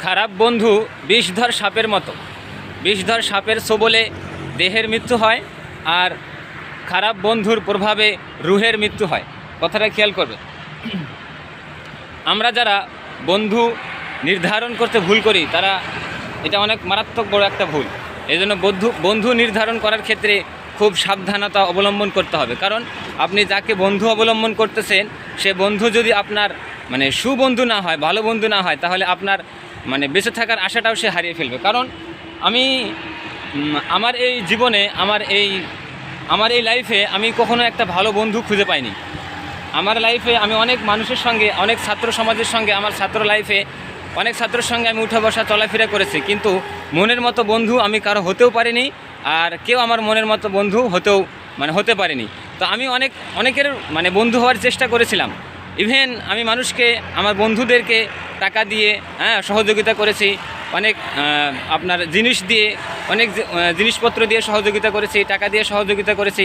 খারাপ বন্ধু বিষধর সাপের মতো। বিষধর সাপের ছোবলে দেহের মৃত্যু হয়, আর খারাপ বন্ধুর প্রভাবে রুহের মৃত্যু হয়। কথাটা খেয়াল করবে। আমরা যারা বন্ধু নির্ধারণ করতে ভুল করি, তারা এটা অনেক মারাত্মক বড় একটা ভুল। এই জন্য বন্ধু নির্ধারণ করার ক্ষেত্রে খুব সাবধানতা অবলম্বন করতে হবে। কারণ আপনি যাকে বন্ধু অবলম্বন করতেছেন, সে বন্ধু যদি আপনার সুবন্ধু না হয়, ভালো বন্ধু না হয়, তাহলে আপনার বেঁচে থাকার আশাটাও সে হারিয়ে ফেলবে। কারণ আমি আমার এই জীবনে, আমার এই লাইফে আমি কখনো একটা ভালো বন্ধু খুঁজে পাইনি। আমার লাইফে আমি অনেক মানুষের সঙ্গে, অনেক ছাত্র সমাজের সঙ্গে, আমার ছাত্র লাইফে অনেক ছাত্রের সঙ্গে আমি উঠা বসা চলাফেরা করেছি, কিন্তু মনের মতো বন্ধু আমি কারো হতেও পারিনি, আর কেউ আমার মনের মতো বন্ধু হতে পারেনি। তো আমি অনেকের বন্ধু হওয়ার চেষ্টা করেছিলাম। ইভেন আমি মানুষকে, আমার বন্ধুদেরকে টাকা দিয়ে সহযোগিতা করেছি, অনেক আপনার জিনিস দিয়ে, অনেক জিনিসপত্র দিয়ে সহযোগিতা করেছি, টাকা দিয়ে সহযোগিতা করেছি।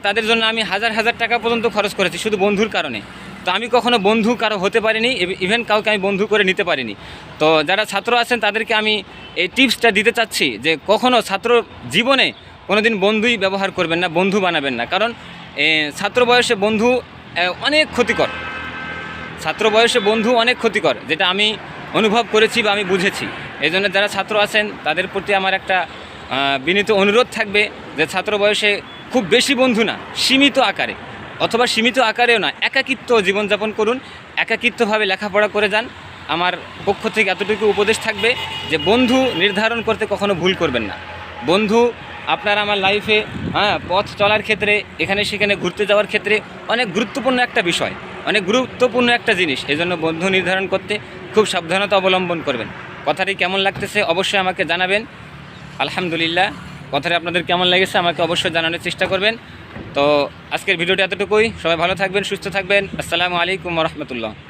তাদের জন্য আমি হাজার হাজার টাকা পর্যন্ত খরচ করেছি শুধু বন্ধুর কারণে। তো আমি কখনো বন্ধু কারো হতে পারিনি, ইভেন কাউকে আমি বন্ধু করে নিতে পারিনি। তো যারা ছাত্র আছেন তাদেরকে আমি এই টিপসটা দিতে চাচ্ছি যে কখনো ছাত্র জীবনে কোনো দিন বন্ধুই ব্যবহার করবেন না, বন্ধু বানাবেন না। কারণ ছাত্র বয়সে বন্ধু অনেক ক্ষতিকর। ছাত্র বয়সে বন্ধু অনেক ক্ষতিকর, যেটা আমি অনুভব করেছি বা আমি বুঝেছি। এই জন্য যারা ছাত্র আছেন তাদের প্রতি আমার একটা বিনীত অনুরোধ থাকবে যে ছাত্র বয়সে খুব বেশি বন্ধু না, সীমিত আকারে, অথবা সীমিত আকারেও না, একাকিত্ব জীবনযাপন করুন, একাকিত্বভাবে লেখাপড়া করে যান। আমার পক্ষ থেকে এতটুকু উপদেশ থাকবে যে বন্ধু নির্ধারণ করতে কখনো ভুল করবেন না। বন্ধু আপনার আমার লাইফে পথ চলার ক্ষেত্রে, এখানে সেখানে ঘুরতে যাওয়ার ক্ষেত্রে অনেক গুরুত্বপূর্ণ একটা বিষয়, অনেক গুরুত্বপূর্ণ একটা জিনিস। এই জন্য বন্ধু নির্ধারণ করতে খুব সাবধানতা অবলম্বন করবেন। কথাটি কেমন লাগতেছে অবশ্যই আমাকে জানাবেন। আলহামদুলিল্লাহ, কথাটি আপনাদের কেমন লেগেছে আমাকে অবশ্যই জানানোর চেষ্টা করবেন। তো আজকের ভিডিওটি এতটুকুই। সবাই ভালো থাকবেন, সুস্থ থাকবেন। আসসালামু আলাইকুম ওয়া রাহমাতুল্লাহ।